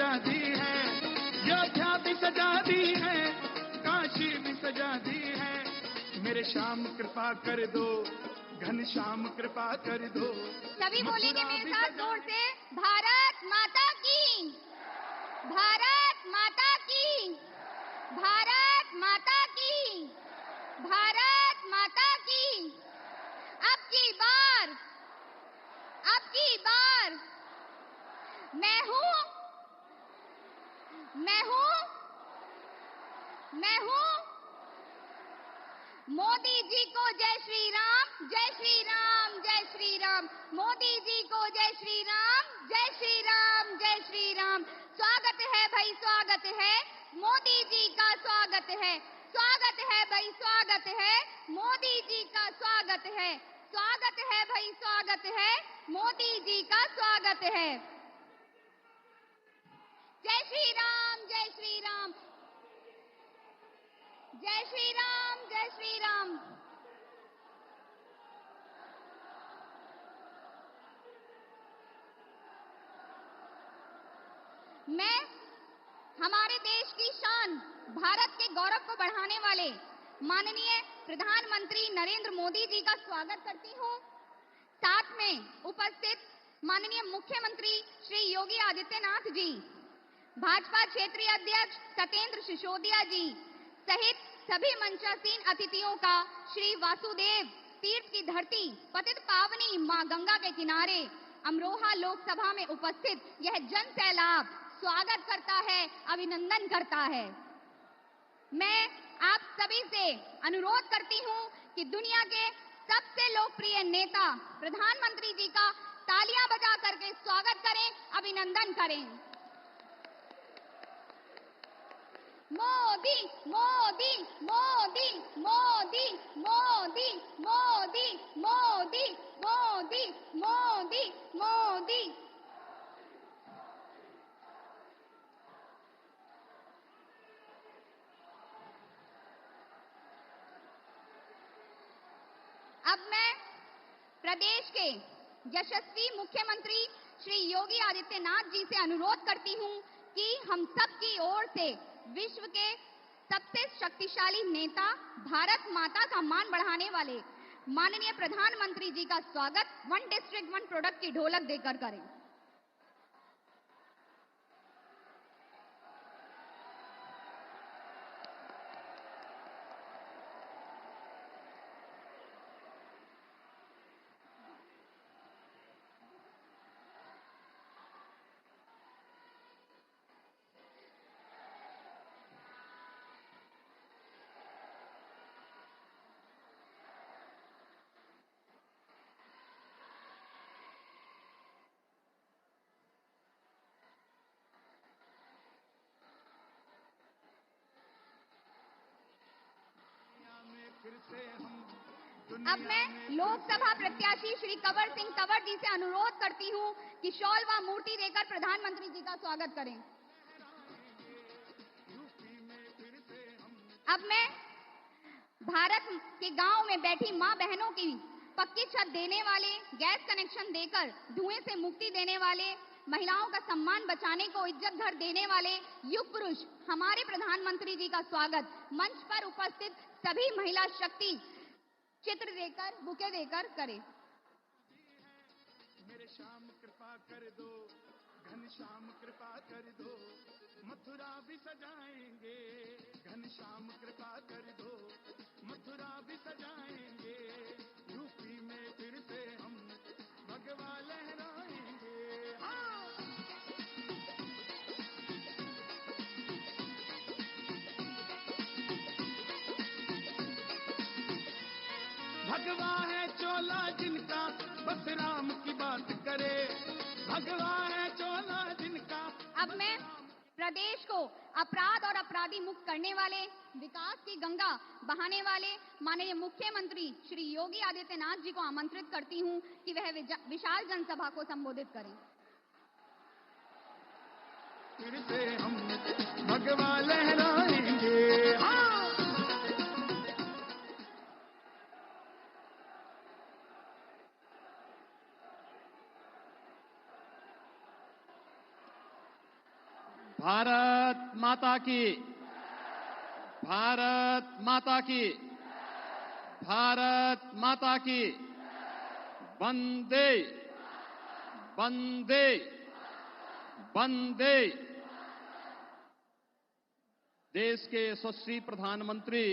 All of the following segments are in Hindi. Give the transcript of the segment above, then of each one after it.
सजा दी है, अयोध्या भी सजा दी है, काशी भी सजा दी है। मेरे श्याम कृपा कर दो, घनश्याम कृपा कर दो। सभी बोलेंगे मेरे साथ जोर से, भारत माता की, भारत माता की, भारत माता की, भारत माता की। अब की बार मैं हूँ मोदी जी को जय श्री राम, जय श्री राम, जय श्री राम। मोदी जी को जय श्री राम, जय श्री राम, जय श्री राम। स्वागत है भाई, स्वागत है, मोदी जी का स्वागत है, स्वागत है भाई, स्वागत है, मोदी जी का स्वागत है, स्वागत है भाई, स्वागत है, मोदी जी का स्वागत है। जय श्री राम, जय श्री राम, जय श्री राम, जय श्री राम। मैं हमारे देश की शान, भारत के गौरव को बढ़ाने वाले माननीय प्रधानमंत्री नरेंद्र मोदी जी का स्वागत करती हूँ। साथ में उपस्थित माननीय मुख्यमंत्री श्री योगी आदित्यनाथ जी, भाजपा क्षेत्रीय अध्यक्ष सत्येंद्र सिसोदिया जी सहित सभी मंचासीन अतिथियों का श्री वासुदेव तीर्थ की धरती, पतित पावनी मां गंगा के किनारे अमरोहा लोकसभा में उपस्थित यह जन सैलाब स्वागत करता है, अभिनंदन करता है। मैं आप सभी से अनुरोध करती हूं कि दुनिया के सबसे लोकप्रिय नेता प्रधानमंत्री जी का तालियां बजा करके स्वागत करें, अभिनंदन करें। मोदी मोदी मोदी मोदी मोदी मोदी मोदी मोदी मोदी मोदी। अब मैं प्रदेश के यशस्वी मुख्यमंत्री श्री योगी आदित्यनाथ जी से अनुरोध करती हूं कि हम सब की ओर से विश्व के सबसे शक्तिशाली नेता, भारत माता का मान बढ़ाने वाले माननीय प्रधानमंत्री जी का स्वागत वन डिस्ट्रिक्ट वन प्रोडक्ट की ढोलक देकर करें। अब मैं लोकसभा प्रत्याशी श्री कंवर सिंह तंवर जी से अनुरोध करती हूं कि शॉल व मूर्ति देकर प्रधानमंत्री जी का स्वागत करें। अब मैं भारत के गांव में बैठी मां बहनों की पक्की छत देने वाले, गैस कनेक्शन देकर धुएं से मुक्ति देने वाले, महिलाओं का सम्मान बचाने को इज्जत घर देने वाले युग पुरुष हमारे प्रधानमंत्री जी का स्वागत मंच पर उपस्थित सभी महिला शक्ति चित्र देकर, बुके देकर करें। मेरे श्याम कृपा कर दो, घनश्याम कृपा कर दो, मथुरा भी सजाएंगे, घनश्याम कृपा कर दो, मथुरा भी सजाएंगे, यूपी में फिर से हम भगवा लहराएंगे। भगवा है चोला जिनका, बस राम की बात करे, भगवा है चोला जिनका। अब मैं प्रदेश को अपराध और अपराधी मुक्त करने वाले, विकास की गंगा बहाने वाले माननीय मुख्यमंत्री श्री योगी आदित्यनाथ जी को आमंत्रित करती हूं कि वह विशाल जनसभा को संबोधित करें। फिर से हम भगवा लहराएंगे। भारत माता की, भारत माता की, भारत माता की। वंदे वंदे वंदे। देश के यशस्वी प्रधानमंत्री,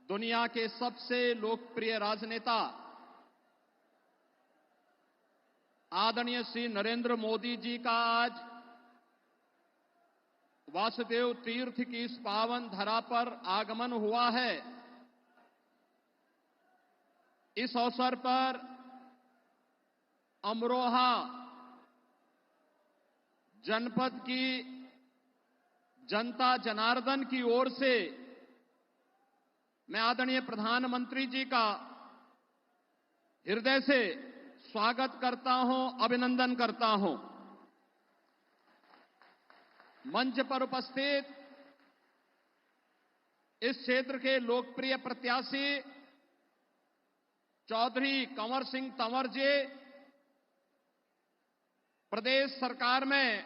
दुनिया के सबसे लोकप्रिय राजनेता आदरणीय श्री नरेंद्र मोदी जी का आज वासुदेव तीर्थ की इस पावन धरा पर आगमन हुआ है। इस अवसर पर अमरोहा जनपद की जनता जनार्दन की ओर से मैं आदरणीय प्रधानमंत्री जी का हृदय से स्वागत करता हूं, अभिनंदन करता हूं। मंच पर उपस्थित इस क्षेत्र के लोकप्रिय प्रत्याशी चौधरी कंवर सिंह तंवर जी, प्रदेश सरकार में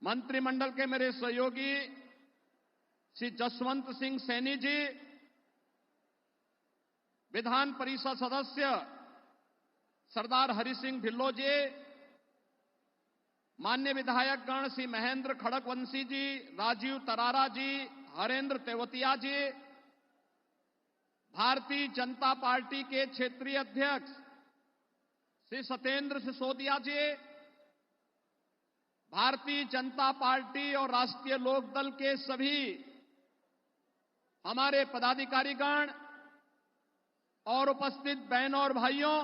मंत्रिमंडल के मेरे सहयोगी श्री जसवंत सिंह सैनी जी, विधान परिषद सदस्य सरदार हरि सिंह ढिल्लों जी, माननीय विधायक गण श्री महेंद्र खड़गवंशी जी, राजीव तरारा जी, हरेंद्र तेवतिया जी, भारतीय जनता पार्टी के क्षेत्रीय अध्यक्ष श्री सत्येंद्र सिसोदिया जी, भारतीय जनता पार्टी और राष्ट्रीय लोकदल के सभी हमारे पदाधिकारीगण और उपस्थित बहनों और भाइयों,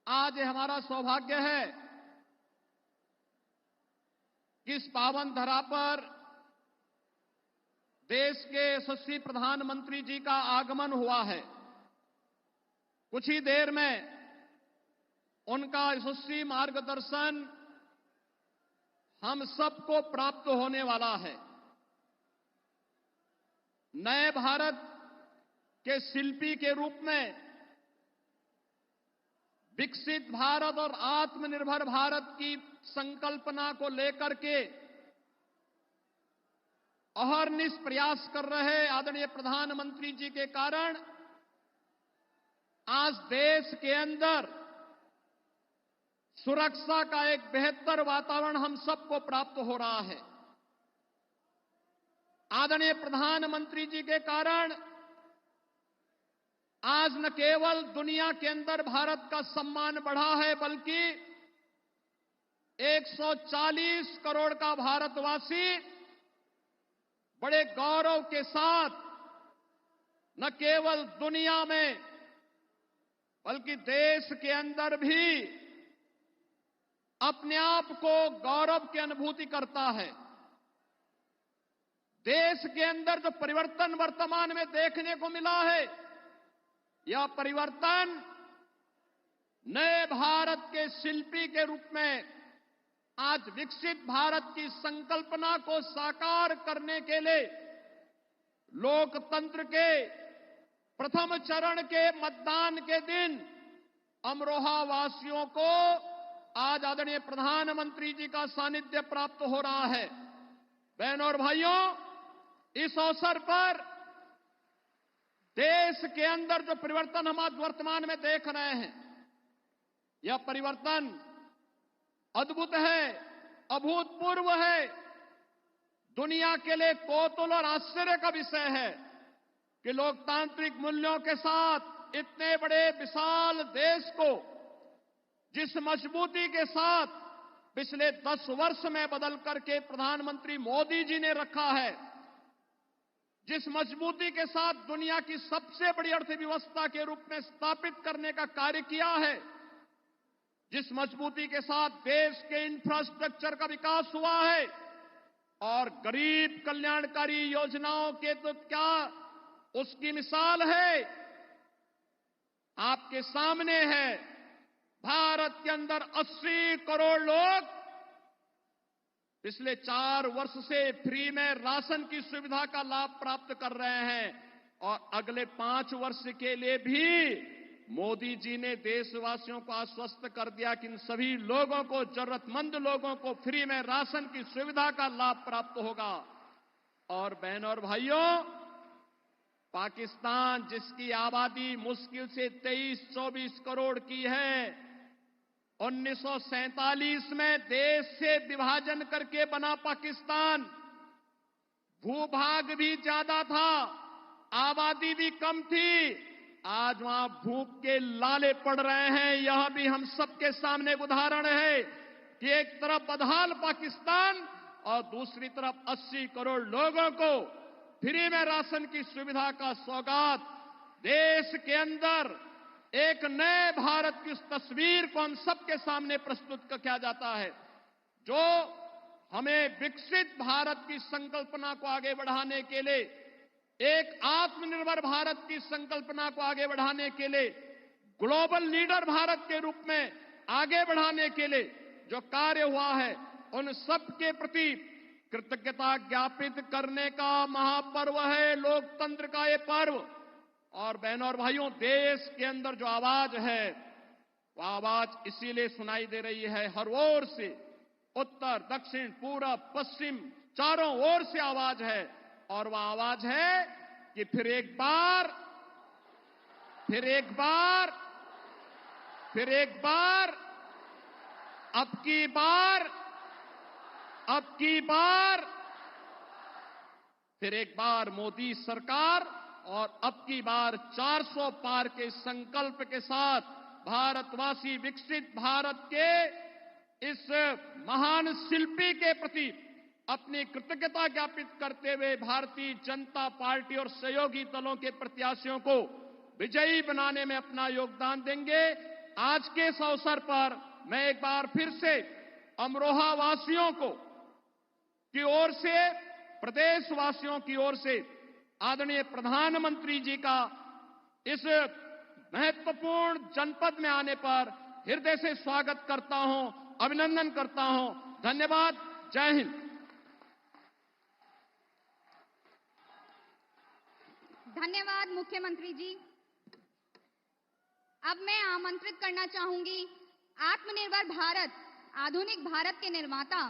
आज हमारा सौभाग्य है कि इस पावन धरा पर देश के यशस्वी प्रधानमंत्री जी का आगमन हुआ है। कुछ ही देर में उनका यशस्वी मार्गदर्शन हम सबको प्राप्त होने वाला है। नए भारत के शिल्पी के रूप में विकसित भारत और आत्मनिर्भर भारत की संकल्पना को लेकर के अहर्निश प्रयास कर रहे आदरणीय प्रधानमंत्री जी के कारण आज देश के अंदर सुरक्षा का एक बेहतर वातावरण हम सबको प्राप्त हो रहा है। आदरणीय प्रधानमंत्री जी के कारण आज न केवल दुनिया के अंदर भारत का सम्मान बढ़ा है, बल्कि 140 करोड़ का भारतवासी बड़े गौरव के साथ न केवल दुनिया में बल्कि देश के अंदर भी अपने आप को गौरव की अनुभूति करता है। देश के अंदर जो परिवर्तन वर्तमान में देखने को मिला है, यह परिवर्तन नए भारत के शिल्पी के रूप में आज विकसित भारत की संकल्पना को साकार करने के लिए लोकतंत्र के प्रथम चरण के मतदान के दिन अमरोहा वासियों को आज आदरणीय प्रधानमंत्री जी का सानिध्य प्राप्त हो रहा है। बहनों और भाइयों, इस अवसर पर देश के अंदर जो परिवर्तन हम आज वर्तमान में देख रहे हैं, यह परिवर्तन अद्भुत है, अभूतपूर्व है। दुनिया के लिए कौतूहल और आश्चर्य का विषय है कि लोकतांत्रिक मूल्यों के साथ इतने बड़े विशाल देश को जिस मजबूती के साथ पिछले 10 वर्ष में बदल करके प्रधानमंत्री मोदी जी ने रखा है, जिस मजबूती के साथ दुनिया की सबसे बड़ी अर्थव्यवस्था के रूप में स्थापित करने का कार्य किया है, जिस मजबूती के साथ देश के इंफ्रास्ट्रक्चर का विकास हुआ है और गरीब कल्याणकारी योजनाओं के तो क्या उसकी मिसाल है आपके सामने है। भारत के अंदर 80 करोड़ लोग पिछले 4 वर्ष से फ्री में राशन की सुविधा का लाभ प्राप्त कर रहे हैं और अगले 5 वर्ष के लिए भी मोदी जी ने देशवासियों को आश्वस्त कर दिया कि इन सभी लोगों को, जरूरतमंद लोगों को फ्री में राशन की सुविधा का लाभ प्राप्त होगा। और बहनों और भाइयों, पाकिस्तान जिसकी आबादी मुश्किल से 23-24 करोड़ की है, 1947 में देश से विभाजन करके बना पाकिस्तान। भूभाग भी ज्यादा था, आबादी भी कम थी। आज वहां भूख के लाले पड़ रहे हैं। यह भी हम सबके सामने एक उदाहरण है कि एक तरफ बदहाल पाकिस्तान और दूसरी तरफ 80 करोड़ लोगों को फ्री में राशन की सुविधा का सौगात। देश के अंदर एक नए भारत की उस तस्वीर को हम सबके सामने प्रस्तुत किया जाता है, जो हमें विकसित भारत की संकल्पना को आगे बढ़ाने के लिए, एक आत्मनिर्भर भारत की संकल्पना को आगे बढ़ाने के लिए, ग्लोबल लीडर भारत के रूप में आगे बढ़ाने के लिए जो कार्य हुआ है, उन सब के प्रति कृतज्ञता ज्ञापित करने का महापर्व है लोकतंत्र का ये पर्व। और बहनों और भाइयों, देश के अंदर जो आवाज है, वह आवाज इसीलिए सुनाई दे रही है हर ओर से, उत्तर, दक्षिण, पूरब, पश्चिम, चारों ओर से आवाज है। और वह आवाज है कि फिर एक बार, फिर एक बार, फिर एक बार, अब की बार, अब की बार, फिर एक बार मोदी सरकार और अब की बार 400 पार के संकल्प के साथ भारतवासी विकसित भारत के इस महान शिल्पी के प्रति अपनी कृतज्ञता ज्ञापित करते हुए भारतीय जनता पार्टी और सहयोगी दलों के प्रत्याशियों को विजयी बनाने में अपना योगदान देंगे। आज के इस अवसर पर मैं एक बार फिर से अमरोहा वासियों को की ओर से, प्रदेशवासियों की ओर से आदरणीय प्रधानमंत्री जी का इस महत्वपूर्ण जनपद में आने पर हृदय से स्वागत करता हूं, अभिनंदन करता हूं। धन्यवाद। जय हिंद। धन्यवाद मुख्यमंत्री जी। अब मैं आमंत्रित करना चाहूंगी आत्मनिर्भर भारत, आधुनिक भारत के निर्माता,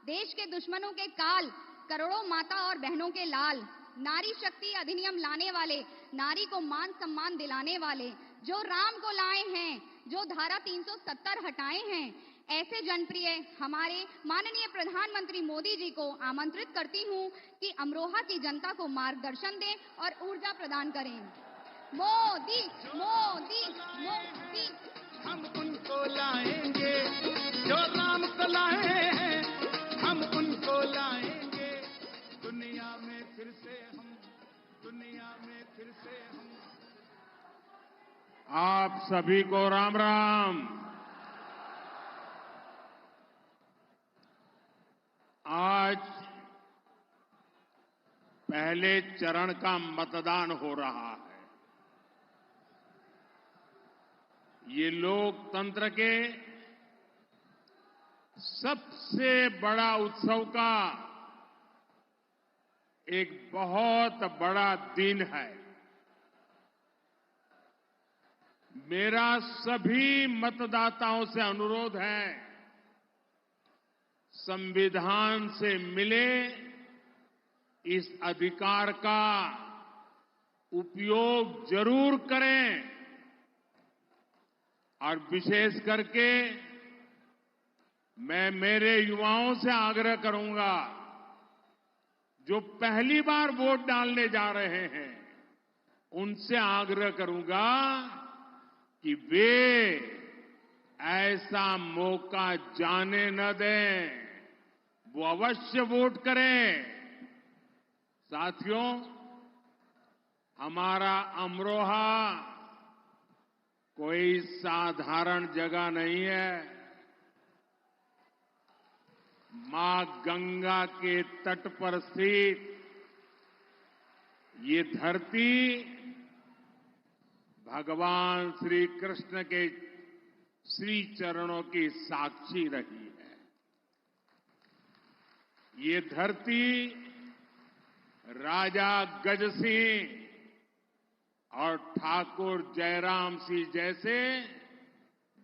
देश के दुश्मनों के काल, करोड़ों माता और बहनों के लाल, नारी शक्ति अधिनियम लाने वाले, नारी को मान सम्मान दिलाने वाले, जो राम को लाए हैं, जो धारा 370 हटाए हैं, ऐसे जनप्रिय हमारे माननीय प्रधानमंत्री मोदी जी को आमंत्रित करती हूं कि अमरोहा की जनता को मार्गदर्शन दें और ऊर्जा प्रदान करें। मोदी मोदी मोदी। हम उनको लाएंगे जो राम को लाए हैं, हम उनको लाएंगे दुनिया में फिर से हम, दुनिया में फिर से हम। आप सभी को राम राम। आज पहले चरण का मतदान हो रहा है। ये लोकतंत्र के सबसे बड़ा उत्सव का एक बहुत बड़ा दिन है। मेरा सभी मतदाताओं से अनुरोध है, संविधान से मिले इस अधिकार का उपयोग जरूर करें। और विशेष करके मैं मेरे युवाओं से आग्रह करूंगा, जो पहली बार वोट डालने जा रहे हैं, उनसे आग्रह करूंगा कि वे ऐसा मौका जाने न दें, वो अवश्य वोट करें। साथियों, हमारा अमरोहा कोई साधारण जगह नहीं है। मां गंगा के तट पर स्थित ये धरती भगवान श्री कृष्ण के श्री चरणों की साक्षी रही है। ये धरती राजा गजसिंह और ठाकुर जयराम सिंह जैसे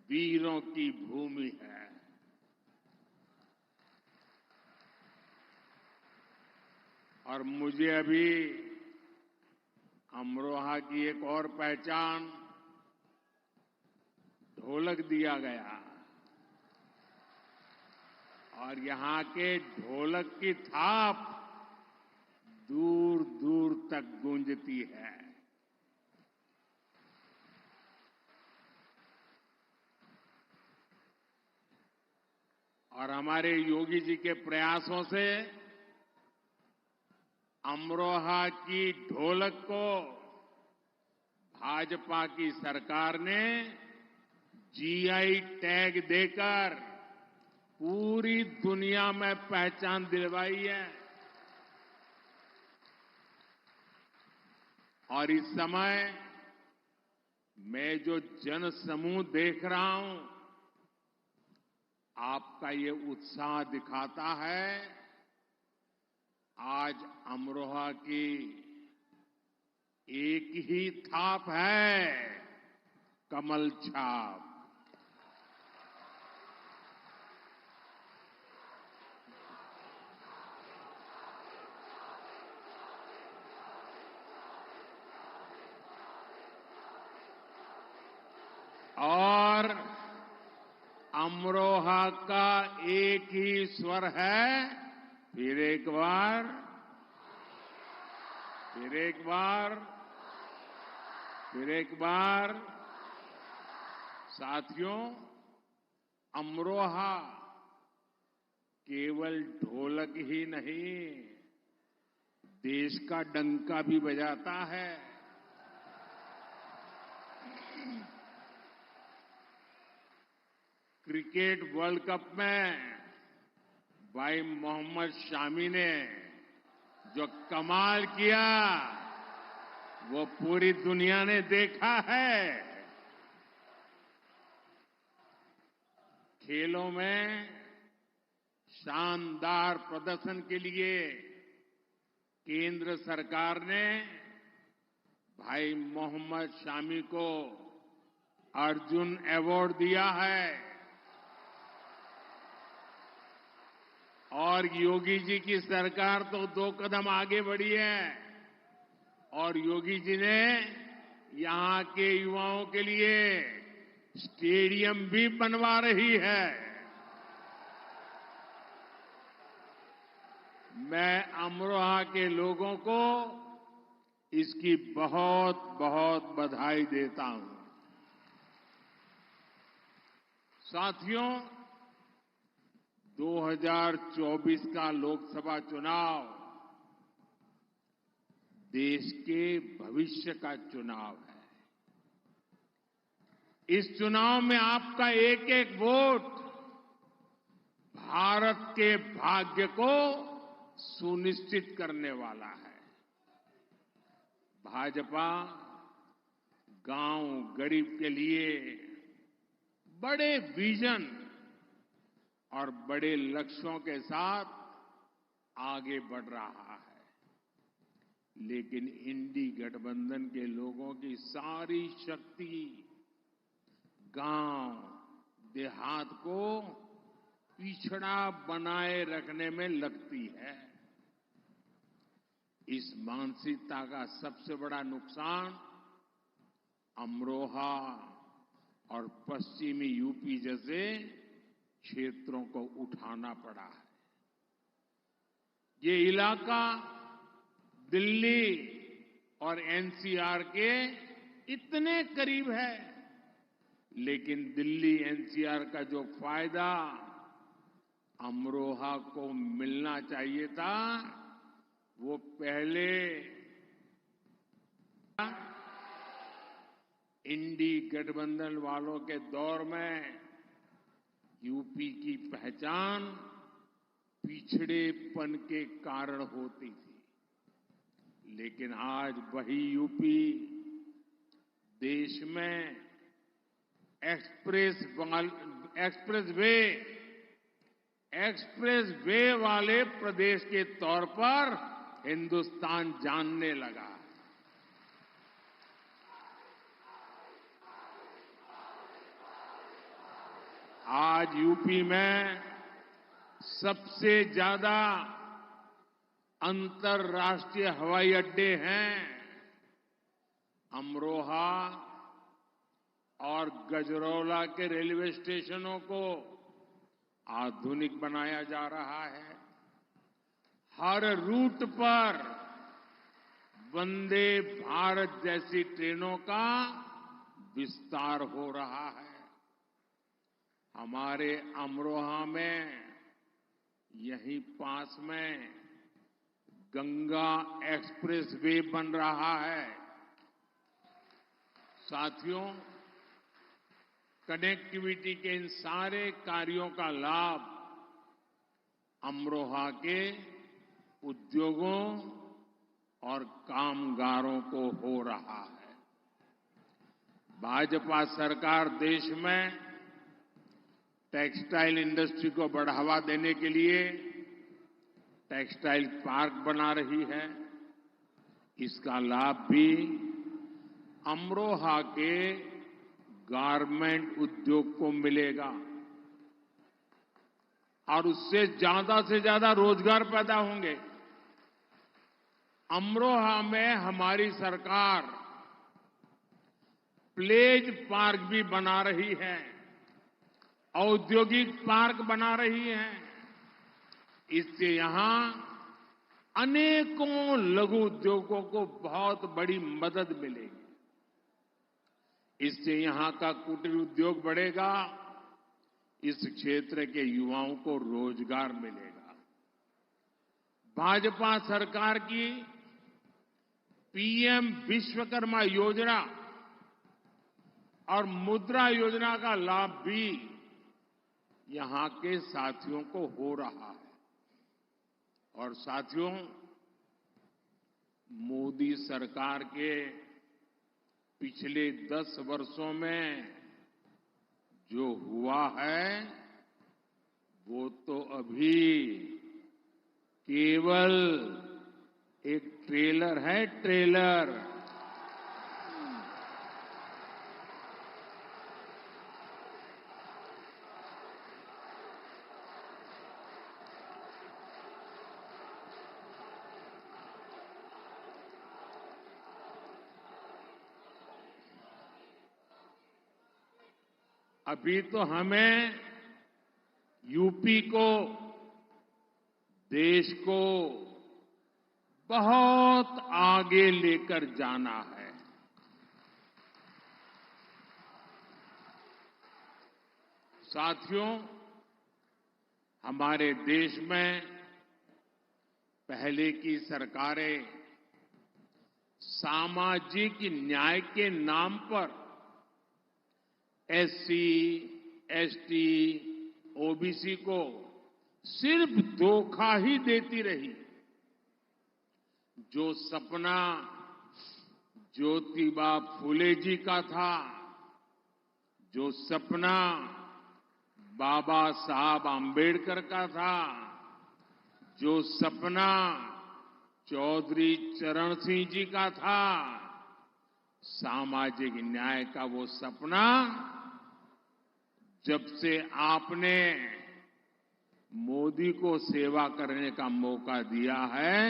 वीरों की भूमि है। और मुझे अभी अमरोहा की एक और पहचान ढोलक दिया गया और यहां के ढोलक की थाप दूर दूर तक गूंजती है। और हमारे योगी जी के प्रयासों से अमरोहा की ढोलक को भाजपा की सरकार ने जीआई टैग देकर पूरी दुनिया में पहचान दिलवाई है। और इस समय मैं जो जन समूह देख रहा हूं, आपका ये उत्साह दिखाता है आज अमरोहा की एक ही थाप है, कमल छाप। और अमरोहा का एक ही स्वर है, फिर एक बार, फिर एक बार, फिर एक बार। साथियों, अमरोहा केवल ढोलक ही नहीं, देश का डंका भी बजाता है। क्रिकेट वर्ल्ड कप में भाई मोहम्मद शामी ने जो कमाल किया वो पूरी दुनिया ने देखा है। खेलों में शानदार प्रदर्शन के लिए केंद्र सरकार ने भाई मोहम्मद शामी को अर्जुन अवार्ड दिया है। और योगी जी की सरकार तो 2 कदम आगे बढ़ी है और योगी जी ने यहां के युवाओं के लिए स्टेडियम भी बनवा रही है। मैं अमरोहा के लोगों को इसकी बहुत बहुत बधाई देता हूं। साथियों, 2024 का लोकसभा चुनाव देश के भविष्य का चुनाव है। इस चुनाव में आपका एक एक वोट भारत के भाग्य को सुनिश्चित करने वाला है। भाजपा गांव गरीब के लिए बड़े विजन और बड़े लक्ष्यों के साथ आगे बढ़ रहा है, लेकिन इंडी गठबंधन के लोगों की सारी शक्ति गांव देहात को पिछड़ा बनाए रखने में लगती है। इस मानसिकता का सबसे बड़ा नुकसान अमरोहा और पश्चिमी यूपी जैसे क्षेत्रों को उठाना पड़ा है। ये इलाका दिल्ली और एनसीआर के इतने करीब है, लेकिन दिल्ली एनसीआर का जो फायदा अमरोहा को मिलना चाहिए था, वो पहले इंडी गठबंधन वालों के दौर में यूपी की पहचान पिछड़ेपन के कारण होती थी, लेकिन आज वही यूपी देश में एक्सप्रेस वे वाले प्रदेश के तौर पर हिंदुस्तान जानने लगा। आज यूपी में सबसे ज्यादा अंतर्राष्ट्रीय हवाई अड्डे हैं। अमरोहा और गजरौला के रेलवे स्टेशनों को आधुनिक बनाया जा रहा है। हर रूट पर वंदे भारत जैसी ट्रेनों का विस्तार हो रहा है। हमारे अमरोहा में यहीं पास में गंगा एक्सप्रेस वे बन रहा है। साथियों, कनेक्टिविटी के इन सारे कार्यों का लाभ अमरोहा के उद्योगों और कामगारों को हो रहा है। भाजपा सरकार देश में टेक्सटाइल इंडस्ट्री को बढ़ावा देने के लिए टेक्सटाइल पार्क बना रही है। इसका लाभ भी अमरोहा के गारमेंट उद्योग को मिलेगा और उससे से ज्यादा रोजगार पैदा होंगे। अमरोहा में हमारी सरकार प्लेज पार्क भी बना रही है, औद्योगिक पार्क बना रही है। इससे यहां अनेकों लघु उद्योगों को बहुत बड़ी मदद मिलेगी। इससे यहां का कुटीर उद्योग बढ़ेगा, इस क्षेत्र के युवाओं को रोजगार मिलेगा। भाजपा सरकार की पीएम विश्वकर्मा योजना और मुद्रा योजना का लाभ भी यहां के साथियों को हो रहा है। और साथियों, मोदी सरकार के पिछले 10 वर्षों में जो हुआ है वो तो अभी केवल एक ट्रेलर है, ट्रेलर। अभी तो हमें यूपी को, देश को बहुत आगे लेकर जाना है। साथियों, हमारे देश में पहले की सरकारें सामाजिक न्याय के नाम पर एससी, एसटी, ओबीसी को सिर्फ धोखा ही देती रही। जो सपना ज्योतिबा फूले जी का था, जो सपना बाबा साहब आम्बेडकर का था, जो सपना चौधरी चरण सिंह जी का था, सामाजिक न्याय का वो सपना जब से आपने मोदी को सेवा करने का मौका दिया है,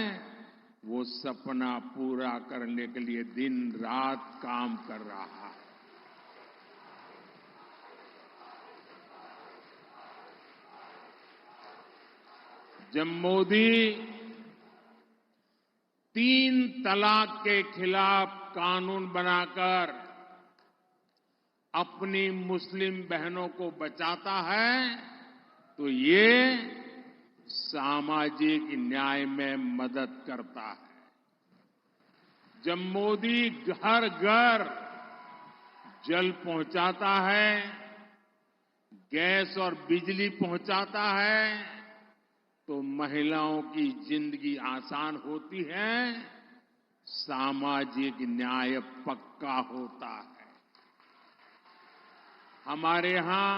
वो सपना पूरा करने के लिए दिन रात काम कर रहा है। जब मोदी 3 तलाक के खिलाफ कानून बनाकर अपनी मुस्लिम बहनों को बचाता है, तो ये सामाजिक न्याय में मदद करता है। जब मोदी घर घर जल पहुंचाता है, गैस और बिजली पहुंचाता है, तो महिलाओं की जिंदगी आसान होती है, सामाजिक न्याय पक्का होता है। हमारे यहां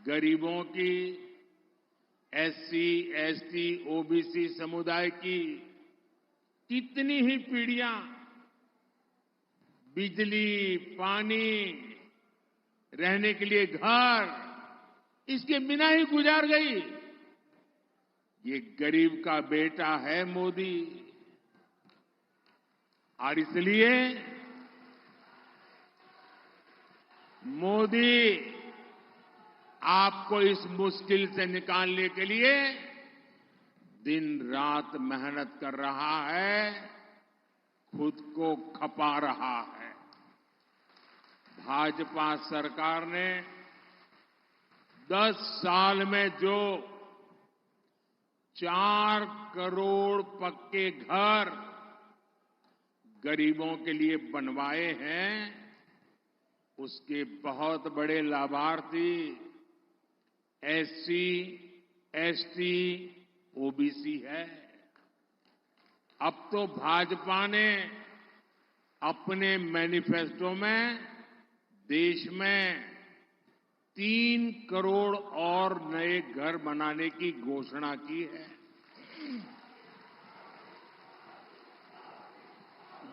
गरीबों की, एससी, एसटी, ओबीसी समुदाय की कितनी ही पीढ़ियां बिजली, पानी, रहने के लिए घर, इसके बिना ही गुजार गई। ये गरीब का बेटा है मोदी, और इसलिए मोदी आपको इस मुश्किल से निकालने के लिए दिन रात मेहनत कर रहा है, खुद को खपा रहा है। भाजपा सरकार ने 10 साल में जो 4 करोड़ पक्के घर गरीबों के लिए बनवाए हैं, उसके बहुत बड़े लाभार्थी एससी, एसटी, ओबीसी है। अब तो भाजपा ने अपने मैनिफेस्टो में देश में 3 करोड़ और नए घर बनाने की घोषणा की है।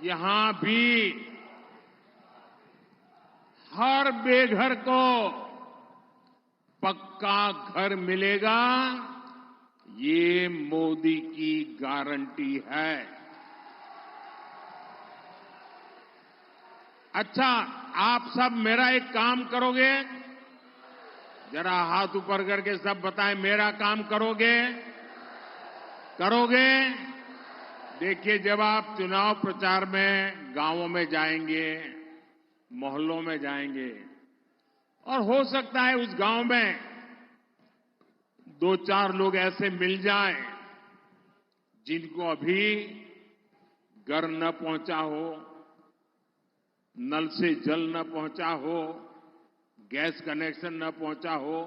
यहां भी हर बेघर को पक्का घर मिलेगा, ये मोदी की गारंटी है। अच्छा, आप सब मेरा एक काम करोगे? जरा हाथ ऊपर करके सब बताएं, मेरा काम करोगे? करोगे? देखिए, जब आप चुनाव प्रचार में गांवों में जाएंगे, मोहल्लों में जाएंगे, और हो सकता है उस गांव में 2-4 लोग ऐसे मिल जाएं जिनको अभी घर न पहुंचा हो, नल से जल न पहुंचा हो, गैस कनेक्शन न पहुंचा हो।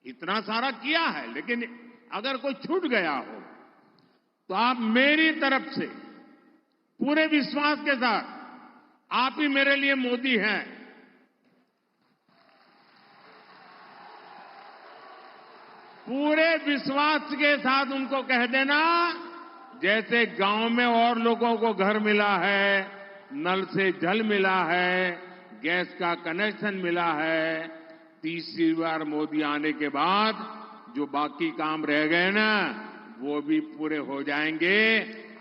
इतना सारा किया है, लेकिन अगर कोई छूट गया हो तो आप मेरी तरफ से पूरे विश्वास के साथ, आप ही मेरे लिए मोदी हैं, पूरे विश्वास के साथ उनको कह देना, जैसे गांव में और लोगों को घर मिला है, नल से जल मिला है, गैस का कनेक्शन मिला है, तीसरी बार मोदी आने के बाद जो बाकी काम रह गए ना, वो भी पूरे हो जाएंगे।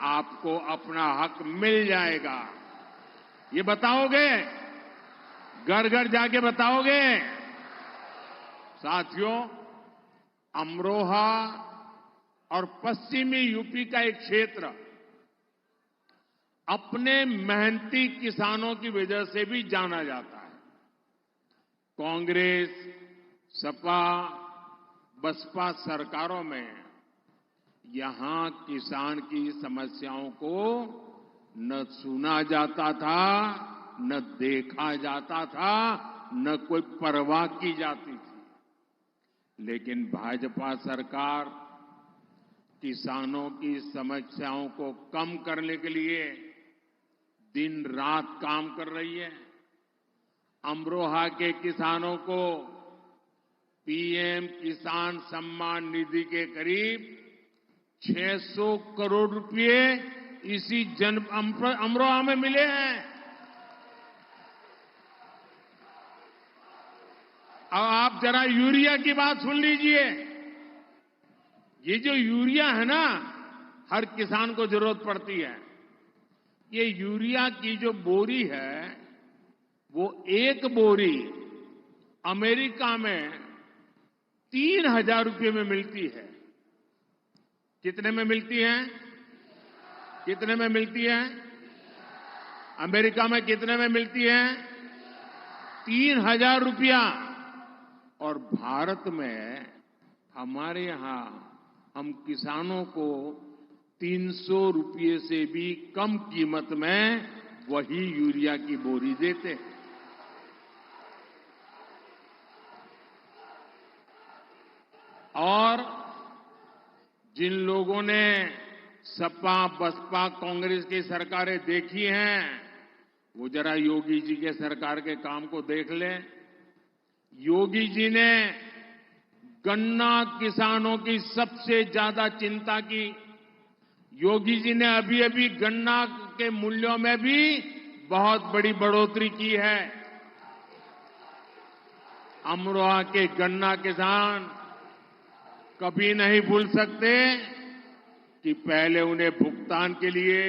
आपको अपना हक मिल जाएगा। ये बताओगे? घर घर जाके बताओगे? साथियों, अमरोहा और पश्चिमी यूपी का एक क्षेत्र अपने मेहनती किसानों की वजह से भी जाना जाता है। कांग्रेस, सपा, बसपा सरकारों में यहां किसान की समस्याओं को न सुना जाता था, न देखा जाता था, न कोई परवाह की जाती थी। लेकिन भाजपा सरकार किसानों की समस्याओं को कम करने के लिए दिन रात काम कर रही है। अमरोहा के किसानों को पीएम किसान सम्मान निधि के करीब 600 करोड़ रुपए इसी अमरोहा में मिले हैं। अब आप जरा यूरिया की बात सुन लीजिए। ये जो यूरिया है ना, हर किसान को जरूरत पड़ती है। ये यूरिया की जो बोरी है, वो एक बोरी अमेरिका में 3,000 रुपये में मिलती है। कितने में मिलती है? कितने में मिलती है? अमेरिका में कितने में मिलती है? 3,000 रुपया। और भारत में हमारे यहां हम किसानों को 300 रुपये से भी कम कीमत में वही यूरिया की बोरी देते हैं। और जिन लोगों ने सपा, बसपा, कांग्रेस की सरकारें देखी हैं, वो जरा योगी जी के सरकार के काम को देख लें। योगी जी ने गन्ना किसानों की सबसे ज्यादा चिंता की। योगी जी ने अभी अभी गन्ना के मूल्यों में भी बहुत बड़ी बढ़ोतरी की है। अमरोहा के गन्ना किसान कभी नहीं भूल सकते कि पहले उन्हें भुगतान के लिए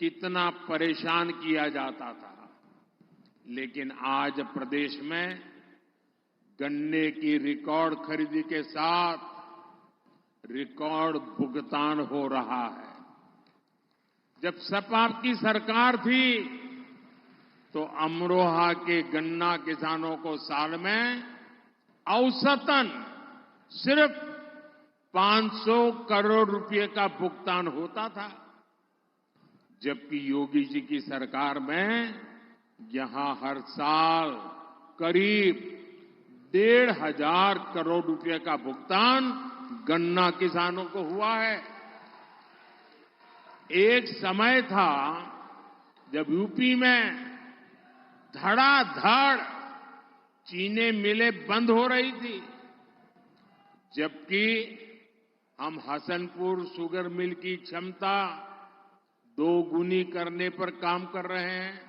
कितना परेशान किया जाता था। लेकिन आज प्रदेश में गन्ने की रिकॉर्ड खरीदी के साथ रिकॉर्ड भुगतान हो रहा है। जब सपा की सरकार थी तो अमरोहा के गन्ना किसानों को साल में औसतन सिर्फ 500 करोड़ रुपए का भुगतान होता था, जबकि योगी जी की सरकार में यहां हर साल करीब 1,500 करोड़ रुपए का भुगतान गन्ना किसानों को हुआ है। एक समय था जब यूपी में धड़ाधड़ चीनी मिलें बंद हो रही थी, जबकि हम हसनपुर शुगर मिल की क्षमता 2 गुनी करने पर काम कर रहे हैं।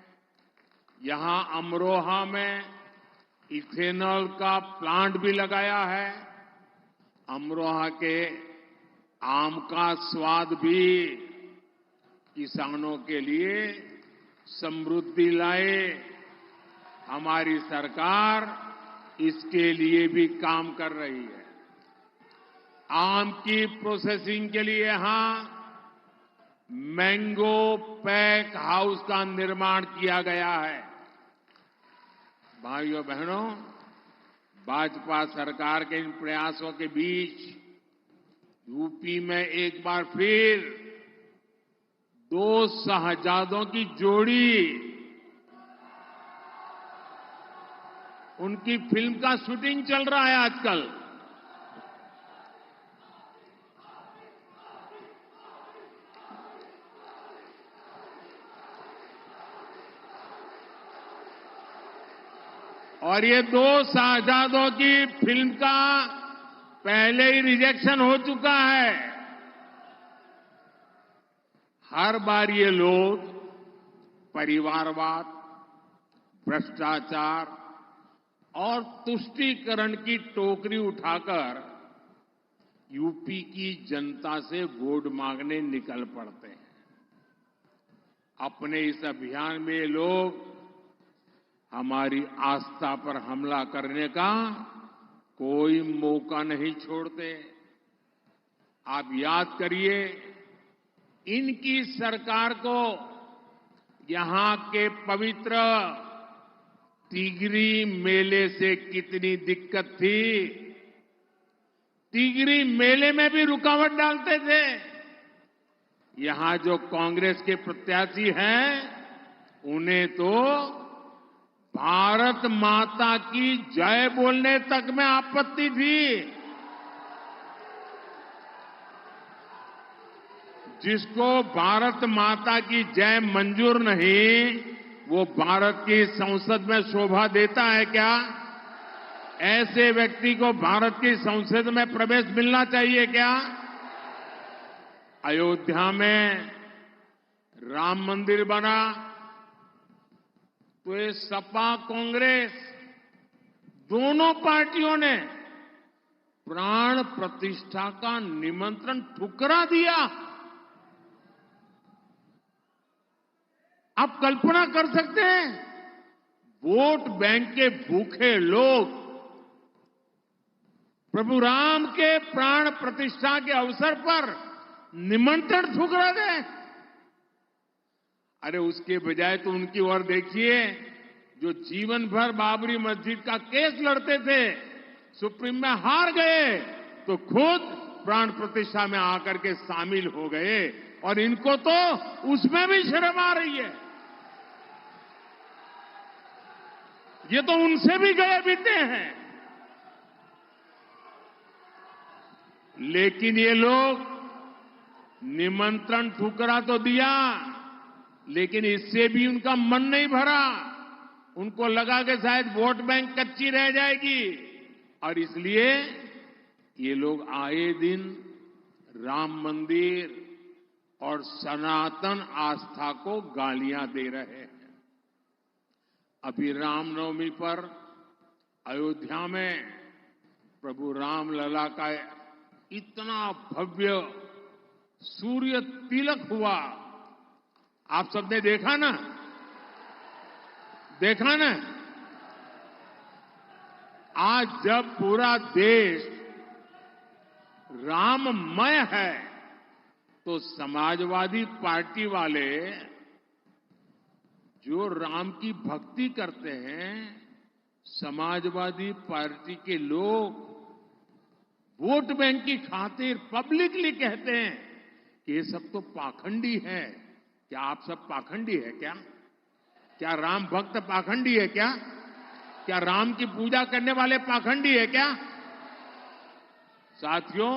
यहां अमरोहा में इथेनॉल का प्लांट भी लगाया है। अमरोहा के आम का स्वाद भी किसानों के लिए समृद्धि लाए। हमारी सरकार इसके लिए भी काम कर रही है। आम की प्रोसेसिंग के लिए यहां मैंगो पैक हाउस का निर्माण किया गया है। भाइयों बहनों, भाजपा सरकार के इन प्रयासों के बीच यूपी में एक बार फिर 2 शहजादों की जोड़ी, उनकी फिल्म का शूटिंग चल रहा है आजकल। और ये 2 शहजादों की फिल्म का पहले ही रिजेक्शन हो चुका है। हर बार ये लोग परिवारवाद, भ्रष्टाचार और तुष्टीकरण की टोकरी उठाकर यूपी की जनता से वोट मांगने निकल पड़ते हैं। अपने इस अभियान में ये लोग हमारी आस्था पर हमला करने का कोई मौका नहीं छोड़ते। आप याद करिए, इनकी सरकार को यहां के पवित्र तिगरी मेले से कितनी दिक्कत थी। तिगरी मेले में भी रुकावट डालते थे। यहां जो कांग्रेस के प्रत्याशी हैं, उन्हें तो भारत माता की जय बोलने तक में आपत्ति थी। जिसको भारत माता की जय मंजूर नहीं, वो भारत की संसद में शोभा देता है क्या? ऐसे व्यक्ति को भारत की संसद में प्रवेश मिलना चाहिए क्या? अयोध्या में राम मंदिर बना तो ये सपा कांग्रेस दोनों पार्टियों ने प्राण प्रतिष्ठा का निमंत्रण ठुकरा दिया। आप कल्पना कर सकते हैं, वोट बैंक के भूखे लोग प्रभु राम के प्राण प्रतिष्ठा के अवसर पर निमंत्रण ठुकरा दें। अरे उसके बजाय तो उनकी ओर देखिए, जो जीवन भर बाबरी मस्जिद का केस लड़ते थे, सुप्रीम में हार गए तो खुद प्राण प्रतिष्ठा में आकर के शामिल हो गए, और इनको तो उसमें भी शर्म आ रही है। ये तो उनसे भी गए बीते हैं। लेकिन ये लोग निमंत्रण ठुकरा तो दिया, लेकिन इससे भी उनका मन नहीं भरा। उनको लगा कि शायद वोट बैंक कच्ची रह जाएगी, और इसलिए ये लोग आए दिन राम मंदिर और सनातन आस्था को गालियां दे रहे हैं। अभी रामनवमी पर अयोध्या में प्रभु राम लला का इतना भव्य सूर्य तिलक हुआ, आप सबने देखा ना? देखा ना? आज जब पूरा देश राममय है तो समाजवादी पार्टी वाले जो राम की भक्ति करते हैं, समाजवादी पार्टी के लोग वोट बैंक की खातिर पब्लिकली कहते हैं कि ये सब तो पाखंडी है। क्या आप सब पाखंडी है क्या? क्या राम भक्त पाखंडी है क्या? क्या राम की पूजा करने वाले पाखंडी है क्या? साथियों,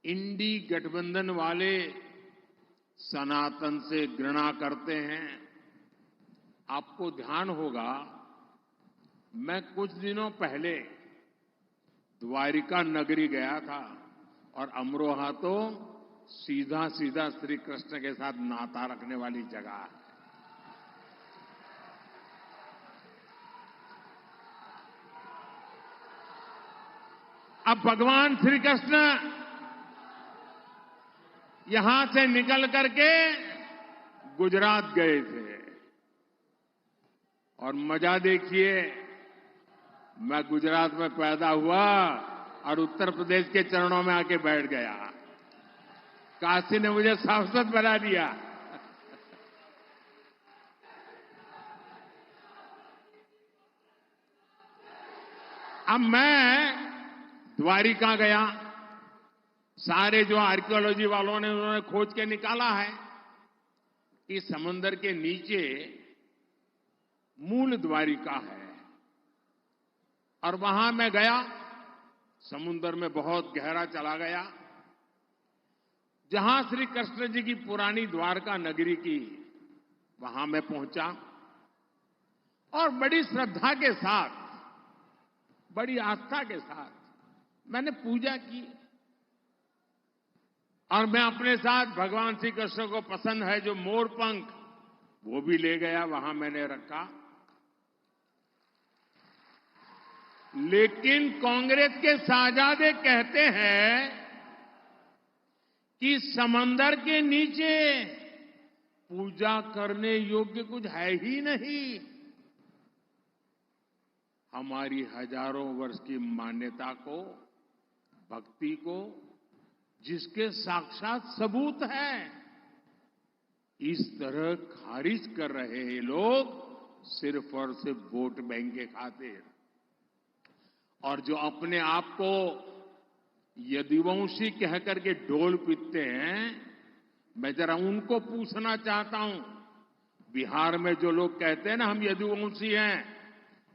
इंडी गठबंधन वाले सनातन से घृणा करते हैं। आपको ध्यान होगा, मैं कुछ दिनों पहले द्वारिका नगरी गया था और अमरोहा तो सीधा सीधा श्री कृष्ण के साथ नाता रखने वाली जगह है। अब भगवान श्री कृष्ण यहां से निकल करके गुजरात गए थे और मजा देखिए, मैं गुजरात में पैदा हुआ और उत्तर प्रदेश के चरणों में आके बैठ गया। काशी ने मुझे सांसद बना दिया। अब मैं द्वारिका गया। सारे जो आर्कियोलॉजी वालों ने उन्होंने खोज के निकाला है कि समुद्र के नीचे मूल द्वारिका है। और वहां मैं गया, समुद्र में बहुत गहरा चला गया, जहां श्री कृष्ण जी की पुरानी द्वारका नगरी की, वहां मैं पहुंचा और बड़ी श्रद्धा के साथ, बड़ी आस्था के साथ मैंने पूजा की। और मैं अपने साथ भगवान श्री कृष्ण को पसंद है जो मोर पंख, वो भी ले गया, वहां मैंने रखा। लेकिन कांग्रेस के साहजादे कहते हैं कि समंदर के नीचे पूजा करने योग्य कुछ है ही नहीं। हमारी हजारों वर्ष की मान्यता को, भक्ति को, जिसके साक्षात सबूत है, इस तरह खारिज कर रहे हैं लोग सिर्फ और सिर्फ वोट बैंक के खातिर। और जो अपने आप को यदुवंशी कह करके ढोल पीटते हैं, मैं जरा उनको पूछना चाहता हूं, बिहार में जो लोग कहते हैं ना हम यदुवंशी हैं,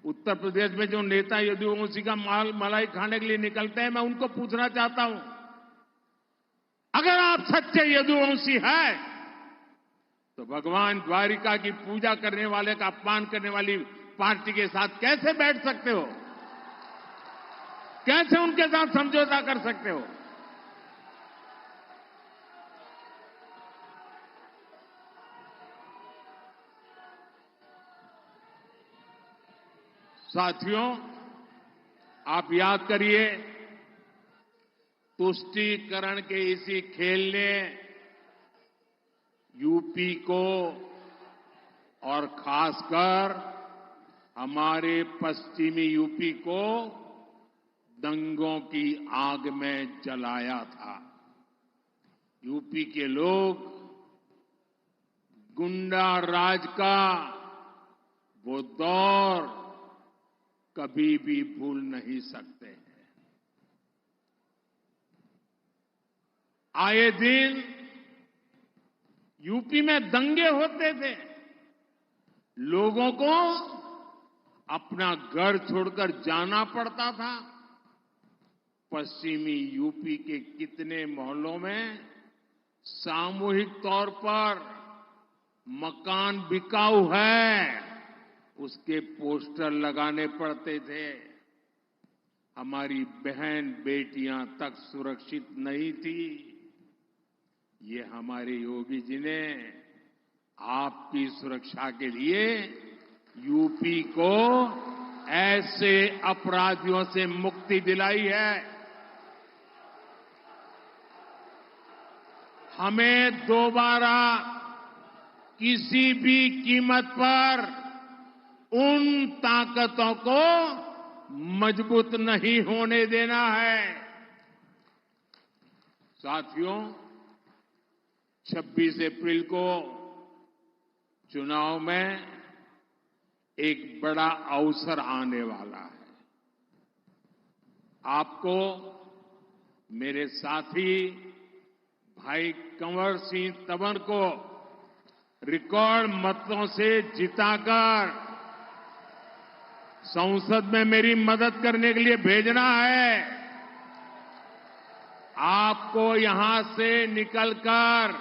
उत्तर प्रदेश में जो नेता यदुवंशी का मलाई खाने के लिए निकलते हैं, मैं उनको पूछना चाहता हूं, अगर आप सच्चे यदुवंशी हैं तो भगवान द्वारिका की पूजा करने वाले का अपमान करने वाली पार्टी के साथ कैसे बैठ सकते हो? कैसे उनके साथ समझौता कर सकते हो? साथियों, आप याद करिए, तुष्टीकरण के इसी खेल ने यूपी को और खासकर हमारे पश्चिमी यूपी को दंगों की आग में जलाया था। यूपी के लोग गुंडा राज का वो दौर कभी भी भूल नहीं सकते हैं। आए दिन यूपी में दंगे होते थे, लोगों को अपना घर छोड़कर जाना पड़ता था। पश्चिमी यूपी के कितने मोहल्लों में सामूहिक तौर पर मकान बिकाऊ है, उसके पोस्टर लगाने पड़ते थे। हमारी बहन बेटियां तक सुरक्षित नहीं थी। ये हमारे योगी जी ने आपकी सुरक्षा के लिए यूपी को ऐसे अपराधियों से मुक्ति दिलाई है। हमें दोबारा किसी भी कीमत पर उन ताकतों को मजबूत नहीं होने देना है। साथियों, 26 अप्रैल को चुनाव में एक बड़ा अवसर आने वाला है। आपको मेरे साथी भाई कंवर सिंह तंवर को रिकॉर्ड मतों से जिताकर संसद में मेरी मदद करने के लिए भेजना है। आपको यहां से निकलकर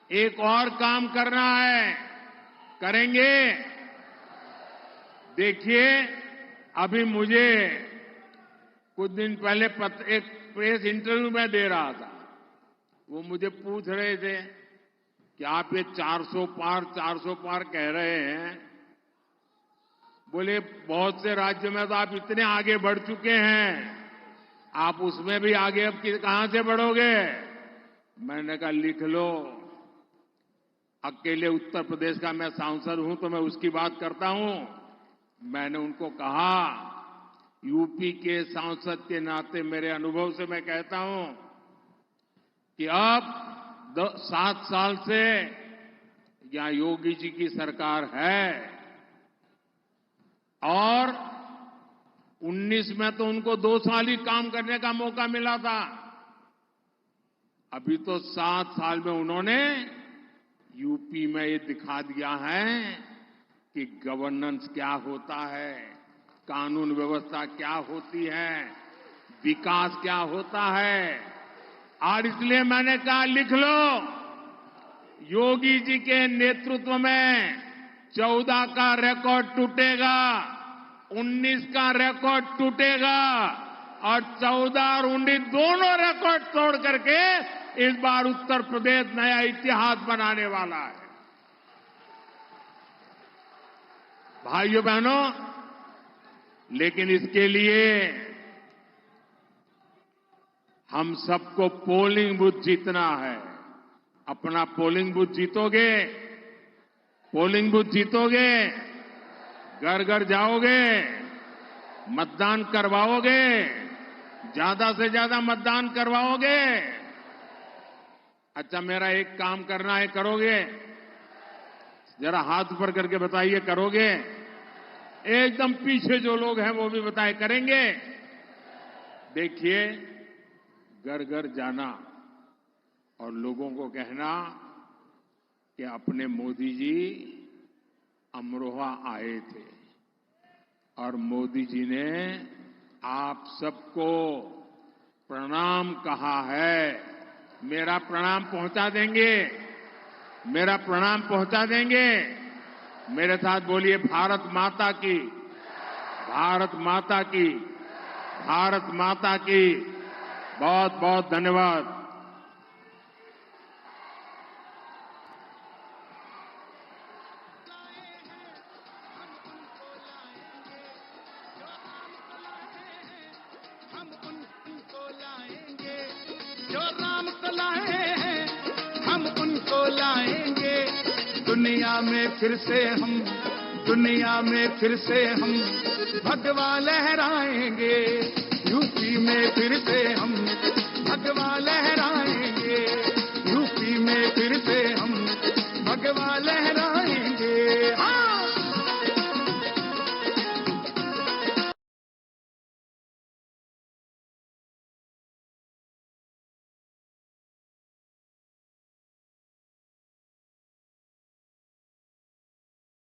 एक और काम करना है। करेंगे? देखिए, अभी मुझे कुछ दिन पहले एक प्रेस इंटरव्यू में दे रहा था। वो मुझे पूछ रहे थे कि आप ये 400 पार कह रहे हैं। बोले बहुत से राज्यों में तो आप इतने आगे बढ़ चुके हैं, आप उसमें भी आगे अब कहां से बढ़ोगे? मैंने कहा लिख लो, अकेले उत्तर प्रदेश का मैं सांसद हूं तो मैं उसकी बात करता हूं। मैंने उनको कहा, यूपी के सांसद के नाते मेरे अनुभव से मैं कहता हूं कि अब 7 साल से यहां योगी जी की सरकार है और 19 में तो उनको 2 साल ही काम करने का मौका मिला था। अभी तो 7 साल में उन्होंने यूपी में ये दिखा दिया है कि गवर्नेंस क्या होता है, कानून व्यवस्था क्या होती है, विकास क्या होता है। और इसलिए मैंने कहा लिख लो, योगी जी के नेतृत्व में 14 का रिकॉर्ड टूटेगा, 19 का रिकॉर्ड टूटेगा और 14 और 19 दोनों रिकॉर्ड तोड़ करके इस बार उत्तर प्रदेश नया इतिहास बनाने वाला है। भाइयों बहनों, लेकिन इसके लिए हम सबको पोलिंग बूथ जीतना है। अपना पोलिंग बूथ जीतोगे, पोलिंग बूथ जीतोगे, घर घर जाओगे, मतदान करवाओगे, ज्यादा से ज्यादा मतदान करवाओगे। अच्छा, मेरा एक काम करना है, करोगे? जरा हाथ ऊपर करके बताइए, करोगे? एकदम पीछे जो लोग हैं वो भी बताए, करेंगे? देखिए, घर घर जाना और लोगों को कहना कि अपने मोदी जी अमरोहा आए थे और मोदी जी ने आप सबको प्रणाम कहा है। मेरा प्रणाम पहुंचा देंगे? मेरा प्रणाम पहुंचा देंगे? मेरे साथ बोलिए, भारत माता की, भारत माता की, भारत माता की। बहुत बहुत धन्यवाद। हम उनको लाएंगे जो राम को लाए हैं, हम उनको लाएंगे। दुनिया में फिर से हम, दुनिया में फिर से हम भगवा लहराएंगे। यूपी में फिर से हम भगवा लहराएंगे।